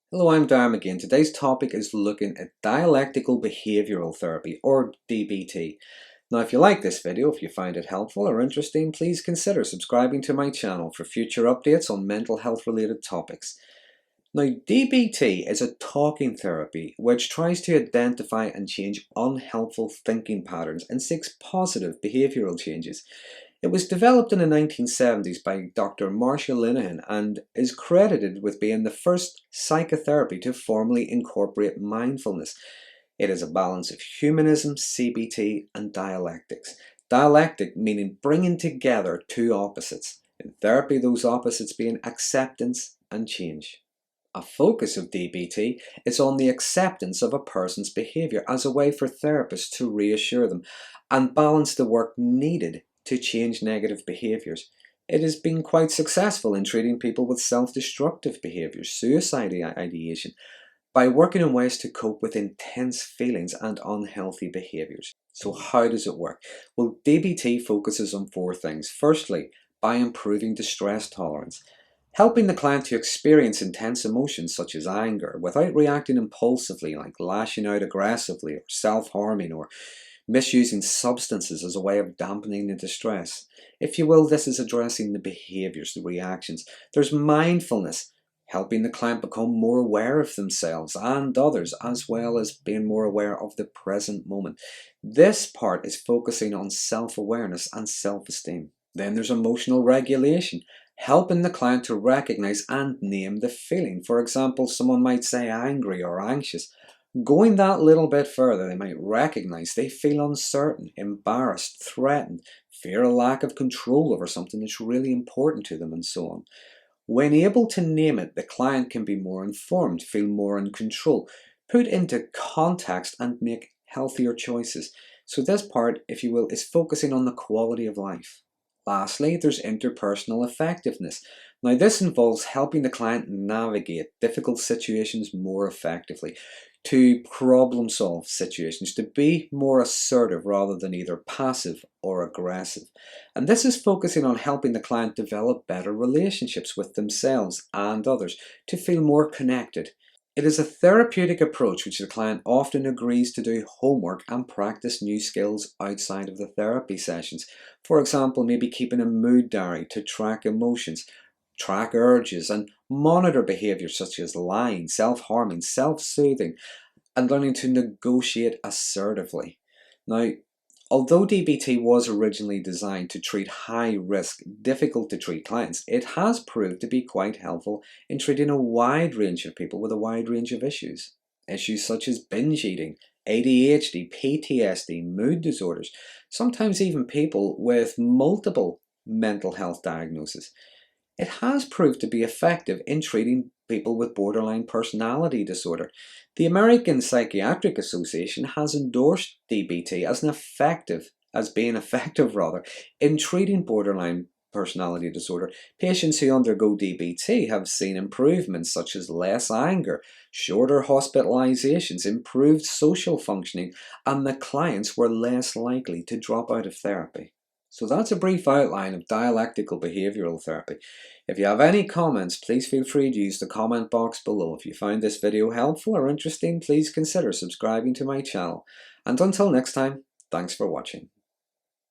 Hello, I'm Darren again. Today's topic is looking at Dialectical Behavioural Therapy, or DBT. Now, if you like this video, if you find it helpful or interesting, please consider subscribing to my channel for future updates on mental health related topics. Now, DBT is a talking therapy which tries to identify and change unhelpful thinking patterns and seeks positive behavioural changes. It was developed in the 1970s by Dr Marsha Linehan and is credited with being the first psychotherapy to formally incorporate mindfulness. It is a balance of humanism, CBT, and dialectics. Dialectic meaning bringing together two opposites. In therapy, those opposites being acceptance and change. A focus of DBT is on the acceptance of a person's behaviour as a way for therapists to reassure them and balance the work needed to change negative behaviours. It has been quite successful in treating people with self-destructive behaviours, suicide ideation, by working on ways to cope with intense feelings and unhealthy behaviours. So how does it work? Well, DBT focuses on four things. Firstly, by improving distress tolerance, helping the client to experience intense emotions such as anger without reacting impulsively, like lashing out aggressively or self-harming or misusing substances as a way of dampening the distress. If you will, this is addressing the behaviours, the reactions. There's mindfulness, helping the client become more aware of themselves and others, as well as being more aware of the present moment. This part is focusing on self-awareness and self-esteem. Then there's emotional regulation, helping the client to recognize and name the feeling. For example, someone might say angry or anxious. Going that little bit further, they might recognize they feel uncertain, embarrassed, threatened, fear a lack of control over something that's really important to them, and so on. When able to name it, the client can be more informed, feel more in control, put into context, and make healthier choices. So this part, if you will, is focusing on the quality of life. Lastly, there's interpersonal effectiveness. Now, this involves helping the client navigate difficult situations more effectively, to problem solve situations, to be more assertive rather than either passive or aggressive. And this is focusing on helping the client develop better relationships with themselves and others, to feel more connected. It is a therapeutic approach which the client often agrees to do homework and practice new skills outside of the therapy sessions. For example, maybe keeping a mood diary to track emotions, track urges, and monitor behaviours such as lying, self-harming, self-soothing, and learning to negotiate assertively. Now, although DBT was originally designed to treat high-risk, difficult-to-treat clients, it has proved to be quite helpful in treating a wide range of people with a wide range of issues. Issues such as binge eating, ADHD, PTSD, mood disorders, sometimes even people with multiple mental health diagnoses. It has proved to be effective in treating people with borderline personality disorder. The American Psychiatric Association has endorsed DBT as being effective in treating borderline personality disorder. Patients who undergo DBT have seen improvements such as less anger, shorter hospitalizations, improved social functioning, and the clients were less likely to drop out of therapy. So that's a brief outline of dialectical behavioural therapy. If you have any comments, please feel free to use the comment box below. If you found this video helpful or interesting, please consider subscribing to my channel. And until next time, thanks for watching.